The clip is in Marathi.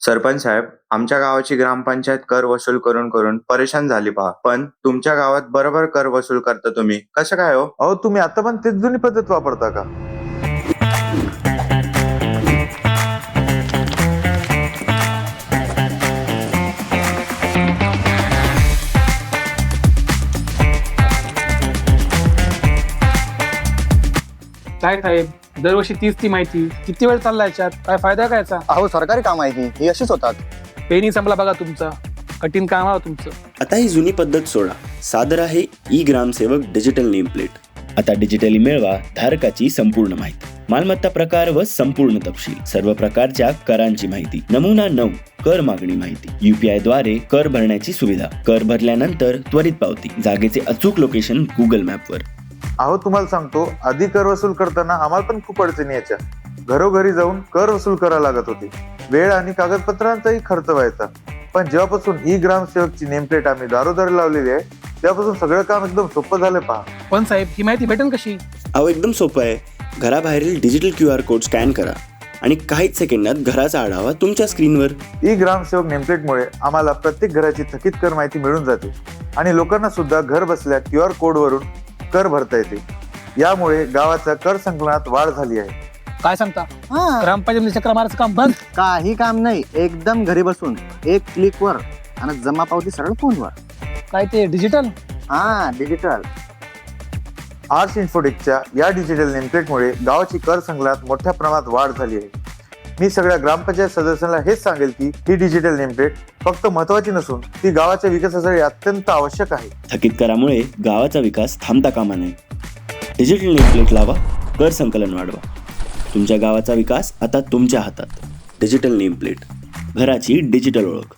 सरपंच साहेब, आमच्या गावाची ग्रामपंचायत कर वसूल करून करून परेशान झाली पहा. पण तुमच्या गावात बरोबर कर वसूल करता तुम्ही, कसं काय हो? अहो, तुम्ही आता पण तेच जुनी पद्धत वापरता का? काय साहेब, दरवर्षी तीच ती माहिती, किती वेळ चालला याच्यात? काय फायदा काय याचा? अहो, सरकारी काम आहे ही अशीच होतात. पेनी संपला बघा तुमचा, कठीण काम आहे तुमचं. आता ही जुनी पद्धत सोडा. सादर आहे ई ग्रामसेवक डिजिटल नेम प्लेट. आता डिजिटली मिळवा धारकाची संपूर्ण माहिती, मालमत्ता प्रकार व संपूर्ण तपशील, सर्व प्रकारच्या करांची माहिती, नमुना 9 कर मागणी माहिती, UPI द्वारे कर भरण्याची सुविधा, कर भरल्यानंतर त्वरित पावती, जागेचे अचूक लोकेशन गुगल मॅपवर. अहो, तुम्हाला सांगतो, आधी कर वसूल करताना आम्हाला पण खूप अडचणी यायच्या. घरोघरी जाऊन कर वसूल करायला लागत होती. वेळ आणि कागदपत्रांचाही खर्च व्हायचा. पण जेव्हापासून ई ग्रामसेवकची नेमप्लेट आम्ही दारोदारी लावलेली आहे, तेव्हापासून सगळं काम एकदम सोपं झालं पहा. पण साहेब, ही माहिती भेटेल कशी? अहो, एकदम सोपं आहे. घराबाहेरील डिजिटल QR कोड स्कॅन करा आणि काहीच सेकंदात घराचा आढावा तुमच्या स्क्रीनवर. ई ग्रामसेवक नेमप्लेटमुळे आम्हाला प्रत्येक घराची थकीत कर माहिती मिळून जाते आणि लोकांना सुद्धा घर बसल्या QR कोडवरून कर भरता येते. यामुळे गावाच्या कर संकलनात वाढ झाली आहे. काय सांगता? ग्रामपंचायत चक्र मारायचं काम बंद? काही काम नाही, एकदम घरी बसून एक क्लिक वर आणि जमा पावती सरळ फोनवर. काय ते डिजिटल? डिजिटल. आर्स इन्फोटेकच्या या डिजिटल नेमप्लेटमुळे गावाची कर संकलनात मोठ्या प्रमाणात वाढ झाली आहे. मी सगळ्या ग्रामपंचायत सदस्यांना हेच सांगेल की ही डिजिटल नेमप्लेट फक्त महत्वाची नसून ती गावाच्या विकासासाठी अत्यंत आवश्यक आहे. थकीत करामुळे गावाचा विकास थांबता कामा नये. डिजिटल नेम प्लेट लावा, कर संकलन वाढवा. तुमच्या गावाचा विकास आता तुमच्या हातात. डिजिटल नेम प्लेट, घराची डिजिटल ओळख.